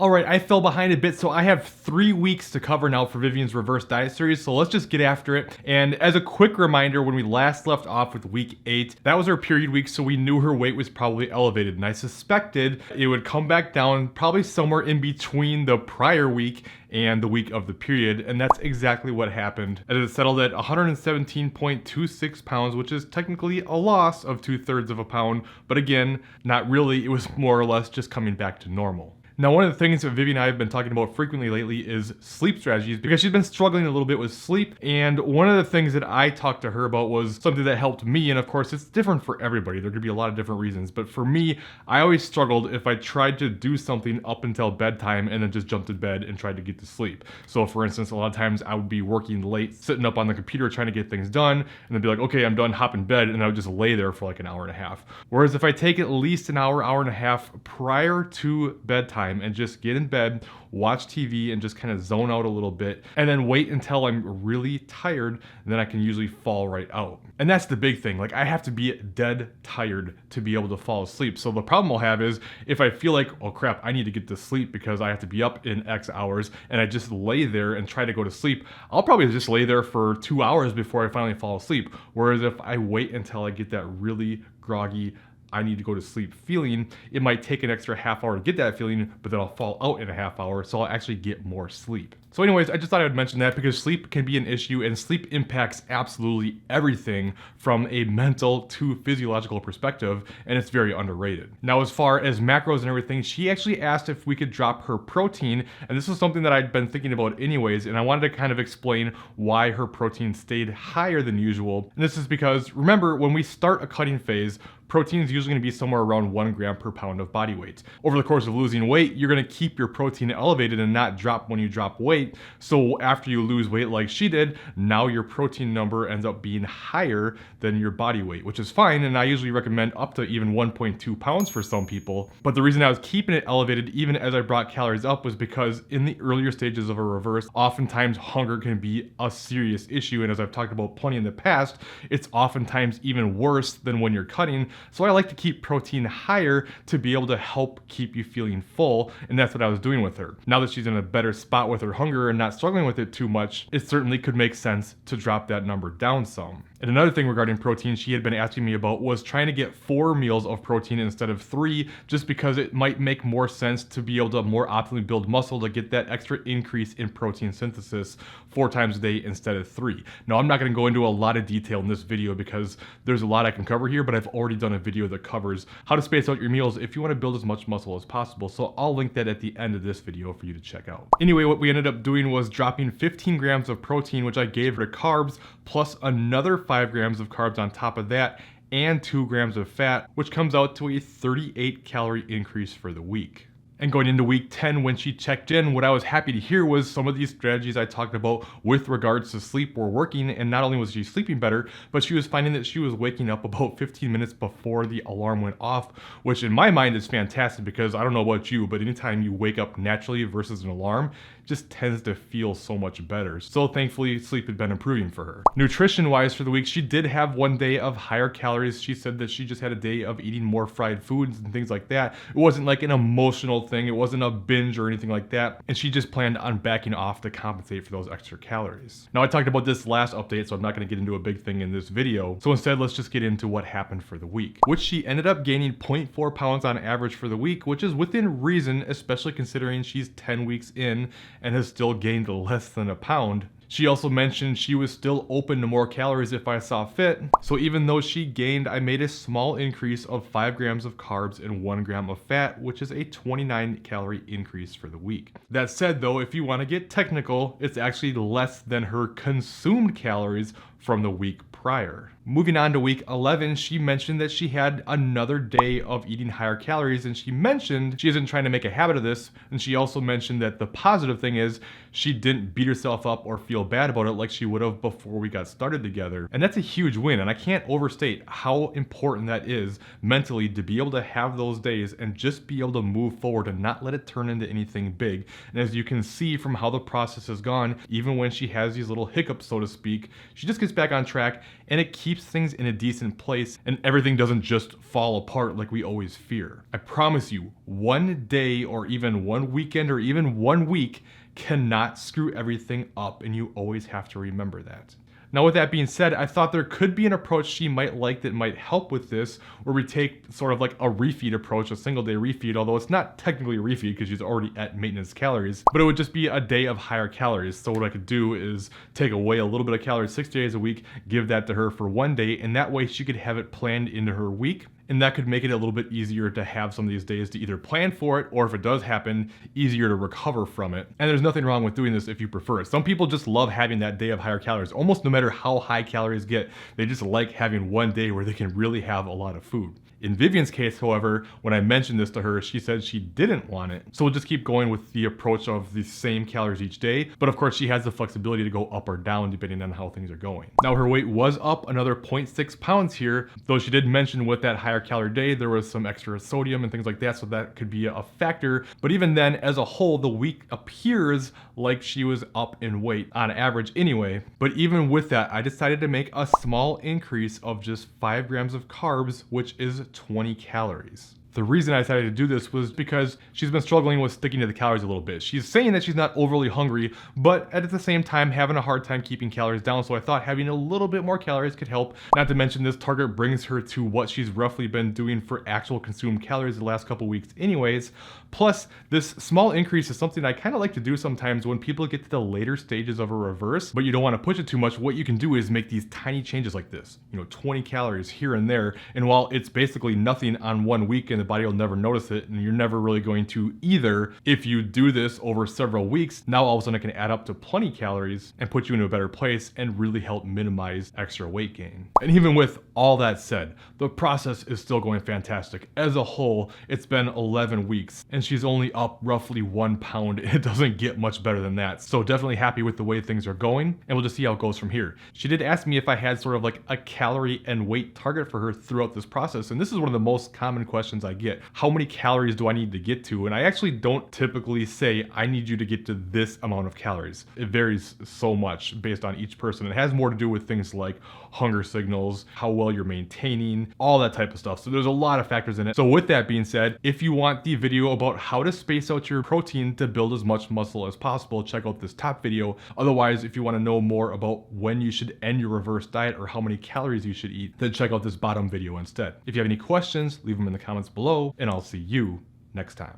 Alright, I fell behind a bit, so I have 3 weeks to cover now for Vivyen's reverse diet series, so let's just get after it. And as a quick reminder, when we last left off with week 8, that was her period week, so we knew her weight was probably elevated, and I suspected it would come back down probably somewhere in between the prior week and the week of the period, and that's exactly what happened. And it settled at 117.26 pounds, which is technically a loss of 2/3 of a pound, but again, not really, it was more or less just coming back to normal. Now, one of the things that Vivyen and I have been talking about frequently lately is sleep strategies, because she's been struggling a little bit with sleep, and one of the things that I talked to her about was something that helped me, and of course it's different for everybody, there could be a lot of different reasons, but for me, I always struggled if I tried to do something up until bedtime and then just jumped in bed and tried to get to sleep. So for instance, a lot of times I would be working late, sitting up on the computer trying to get things done, and then be like, okay, I'm done, hop in bed, and I would just lay there for like an hour and a half. Whereas if I take at least an hour, hour and a half prior to bedtime and just get in bed, watch TV, and just kind of zone out a little bit, and then wait until I'm really tired, and then I can usually fall right out. And that's the big thing, like I have to be dead tired to be able to fall asleep. So the problem I'll have is if I feel like, oh crap, I need to get to sleep because I have to be up in X hours, and I just lay there and try to go to sleep, I'll probably just lay there for 2 hours before I finally fall asleep. Whereas if I wait until I get that really groggy, I need to go to sleep feeling, it might take an extra half hour to get that feeling, but then I'll fall out in a half hour, so I'll actually get more sleep. So anyways, I just thought I would mention that because sleep can be an issue, and sleep impacts absolutely everything from a mental to physiological perspective, and it's very underrated. Now, as far as macros and everything, she actually asked if we could drop her protein, and this was something that I'd been thinking about anyways, and I wanted to kind of explain why her protein stayed higher than usual. And this is because, remember, when we start a cutting phase, protein is usually going to be somewhere around 1 gram per pound of body weight. Over the course of losing weight, you're going to keep your protein elevated and not drop when you drop weight. So after you lose weight like she did, now your protein number ends up being higher than your body weight, which is fine. And I usually recommend up to even 1.2 pounds for some people. But the reason I was keeping it elevated even as I brought calories up was because in the earlier stages of a reverse, oftentimes hunger can be a serious issue. And as I've talked about plenty in the past, it's oftentimes even worse than when you're cutting. So I like to keep protein higher to be able to help keep you feeling full, and that's what I was doing with her. Now that she's in a better spot with her hunger and not struggling with it too much, it certainly could make sense to drop that number down some. And another thing regarding protein she had been asking me about was trying to get 4 meals of protein instead of 3, just because it might make more sense to be able to more optimally build muscle to get that extra increase in protein synthesis 4 times a day instead of 3. Now, I'm not going to go into a lot of detail in this video because there's a lot I can cover here, but I've already done a video that covers how to space out your meals if you want to build as much muscle as possible, so I'll link that at the end of this video for you to check out. Anyway, what we ended up doing was dropping 15 grams of protein, which I gave her to carbs, plus another 5 grams of carbs on top of that, and 2 grams of fat, which comes out to a 38 calorie increase for the week. And going into week 10, when she checked in, what I was happy to hear was some of these strategies I talked about with regards to sleep were working, and not only was she sleeping better, but she was finding that she was waking up about 15 minutes before the alarm went off, which in my mind is fantastic because I don't know about you, but anytime you wake up naturally versus an alarm, it just tends to feel so much better. So thankfully, sleep had been improving for her. Nutrition-wise for the week, she did have one day of higher calories. She said that she just had a day of eating more fried foods and things like that. It wasn't like an emotional thing. It wasn't a binge or anything like that. And she just planned on backing off to compensate for those extra calories. Now, I talked about this last update, so I'm not going to get into a big thing in this video. So instead, let's just get into what happened for the week, which she ended up gaining 0.4 pounds on average for the week, which is within reason, especially considering she's 10 weeks in and has still gained less than a pound. She also mentioned she was still open to more calories if I saw fit. So even though she gained, I made a small increase of 5 grams of carbs and 1 gram of fat, which is a 29 calorie increase for the week. That said though, if you want to get technical, it's actually less than her consumed calories from the week prior. Moving on to week 11, she mentioned that she had another day of eating higher calories, and she mentioned she isn't trying to make a habit of this, and she also mentioned that the positive thing is she didn't beat herself up or feel bad about it like she would have before we got started together. And that's a huge win, and I can't overstate how important that is mentally to be able to have those days and just be able to move forward and not let it turn into anything big. And as you can see from how the process has gone, even when she has these little hiccups, so to speak, she just gets gets back on track and it keeps things in a decent place and everything doesn't just fall apart like we always fear. I promise you, one day or even one weekend or even 1 week cannot screw everything up, and you always have to remember that. Now, with that being said, I thought there could be an approach she might like that might help with this, where we take sort of like a refeed approach, a single day refeed, although it's not technically a refeed because she's already at maintenance calories, but it would just be a day of higher calories. So what I could do is take away a little bit of calories 6 days a week, give that to her for 1 day, and that way she could have it planned into her week. And that could make it a little bit easier to have some of these days to either plan for it, or if it does happen, easier to recover from it. And there's nothing wrong with doing this if you prefer it. Some people just love having that day of higher calories. Almost no matter how high calories get, they just like having 1 day where they can really have a lot of food. In Vivyen's case, however, when I mentioned this to her, she said she didn't want it. So we'll just keep going with the approach of the same calories each day. But of course, she has the flexibility to go up or down depending on how things are going. Now, her weight was up another 0.6 pounds here, though she did mention with that higher calorie day, there was some extra sodium and things like that. So that could be a factor. But even then, as a whole, the week appears like she was up in weight on average anyway. But even with that, I decided to make a small increase of just 5 grams of carbs, which is 20 calories. The reason I decided to do this was because she's been struggling with sticking to the calories a little bit. She's saying that she's not overly hungry, but at the same time having a hard time keeping calories down. So I thought having a little bit more calories could help. Not to mention this target brings her to what she's roughly been doing for actual consumed calories the last couple weeks anyways. Plus, this small increase is something I kind of like to do sometimes when people get to the later stages of a reverse, but you don't want to push it too much. What you can do is make these tiny changes like this, 20 calories here and there. And while it's basically nothing on 1 week and the body will never notice it, and you're never really going to either, if you do this over several weeks, now all of a sudden it can add up to plenty calories and put you in a better place and really help minimize extra weight gain. And even with all that said, the process is still going fantastic. As a whole, it's been 11 weeks and she's only up roughly 1 pound. It doesn't get much better than that. So definitely happy with the way things are going, and we'll just see how it goes from here. She did ask me if I had sort of like a calorie and weight target for her throughout this process, and this is one of the most common questions I get. How many calories do I need to get to? And I actually don't typically say I need you to get to this amount of calories. It varies so much based on each person. It has more to do with things like hunger signals, how well you're maintaining, all that type of stuff. So there's a lot of factors in it. So with that being said, if you want the video about how to space out your protein to build as much muscle as possible, check out this top video. Otherwise, if you want to know more about when you should end your reverse diet or how many calories you should eat, then check out this bottom video instead. If you have any questions, leave them in the comments below, and I'll see you next time.